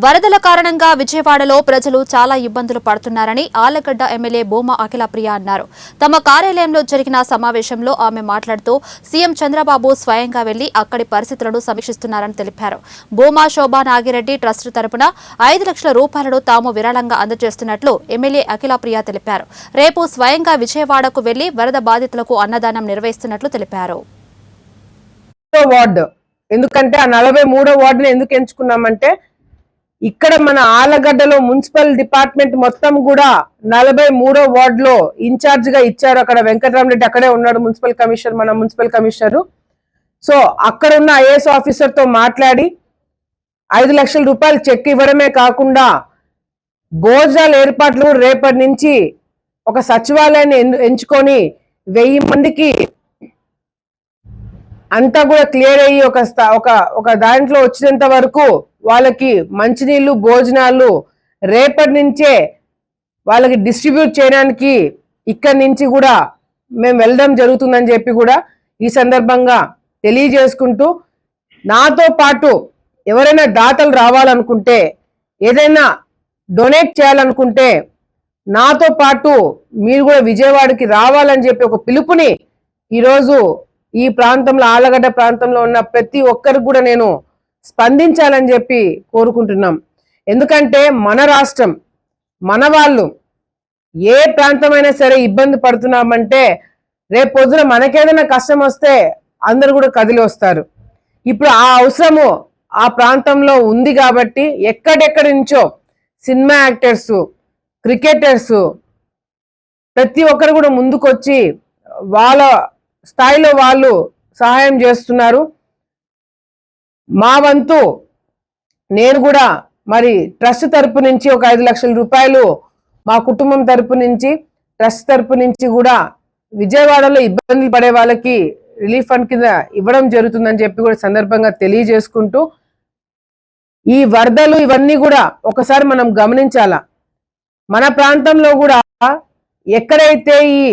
వరదల కారణంగా విజయవాడలో ప్రజలు చాలా ఇబ్బందులు పడుతున్నారని ఆళ్లగడ్డ ఎమ్మెల్యే భూమా అఖిలప్రియ అన్నారు. తమ కార్యాలయంలో జరిగిన సమావేశంలో ఆమె మాట్లాడుతూ సీఎం చంద్రబాబు స్వయంగా వెళ్లి అక్కడి పరిస్థితులను సమీక్షిస్తున్నారని తెలిపారు. భూమా శోభా నాగిరెడ్డి ట్రస్ట్ తరపున 5 లక్షల రూపాయలను తాము విరాళంగా అందజేస్తున్నట్లు ఎమ్మెల్యే అఖిలప్రియ తెలిపారు. రేపు స్వయంగా విజయవాడకు వెళ్లి వరద బాధితులకు అన్నదానం నిర్వహిస్తున్నట్లు తెలిపారు. ఎందుకంటే ఆ 43వ వార్డుని ఎందుకు ఎంచుకున్నామంటే ఇక్కడ మన ఆలగడ్డలో మున్సిపల్ డిపార్ట్మెంట్ మొత్తం కూడా 43వ వార్డులో ఇన్ఛార్జ్ గా ఇచ్చారు. అక్కడ వెంకటరామరెడ్డి అక్కడే ఉన్నాడు, మున్సిపల్ కమిషనర్, మన మున్సిపల్ కమిషనర్. సో అక్కడ ఉన్న ఐఏఎస్ ఆఫీసర్ తో మాట్లాడి 5 లక్షల రూపాయలు చెక్ ఇవ్వడమే కాకుండా భోజనాల ఏర్పాట్లు రేపటి నుంచి ఒక సచివాలయాన్ని ఎంచుకొని 1000 మందికి అంతా కూడా క్లియర్ అయ్యి ఒక దాంట్లో వచ్చినంత వరకు వాళ్ళకి మంచినీళ్ళు భోజనాలు రేపటి నుంచే వాళ్ళకి డిస్ట్రిబ్యూట్ చేయడానికి ఇక్కడి నుంచి కూడా మేము వెళ్ళడం జరుగుతుందని చెప్పి కూడా ఈ సందర్భంగా తెలియజేసుకుంటూ, నాతో పాటు ఎవరైనా దాతలు రావాలనుకుంటే, ఏదైనా డొనేట్ చేయాలనుకుంటే నాతో పాటు మీరు కూడా విజయవాడకి రావాలని చెప్పి ఒక పిలుపుని ఈరోజు ఈ ప్రాంతంలో ఆళ్లగడ్డ ప్రాంతంలో ఉన్న ప్రతి ఒక్కరికి కూడా నేను స్పందించాలని చెప్పి కోరుకుంటున్నాం. ఎందుకంటే మన రాష్ట్రం, మన వాళ్ళు ఏ ప్రాంతమైనా సరే ఇబ్బంది పడుతున్నామంటే రేపు పొద్దున మనకేదైనా కష్టం వస్తే అందరు కూడా కదిలి వస్తారు. ఇప్పుడు ఆ అవసరము ఆ ప్రాంతంలో ఉంది కాబట్టి ఎక్కడెక్కడి నుంచో సినిమా యాక్టర్స్, క్రికెటర్స్ ప్రతి ఒక్కరు కూడా ముందుకొచ్చి వాళ్ళ స్థాయిలో వాళ్ళు సహాయం చేస్తున్నారు. మా వంతు నేను కూడా మరి ట్రస్ట్ తరపు నుంచి ఒక 5 లక్షల రూపాయలు మా కుటుంబం తరపు నుంచి, ట్రస్ట్ తరపు నుంచి కూడా విజయవాడలో ఇబ్బందులు పడే వాళ్ళకి రిలీఫ్ ఫండ్ కింద ఇవ్వడం జరుగుతుందని చెప్పి కూడా సందర్భంగా తెలియజేసుకుంటూ, ఈ వరదలు ఇవన్నీ కూడా ఒకసారి మనం గమనించాలా. మన ప్రాంతంలో కూడా ఎక్కడైతే ఈ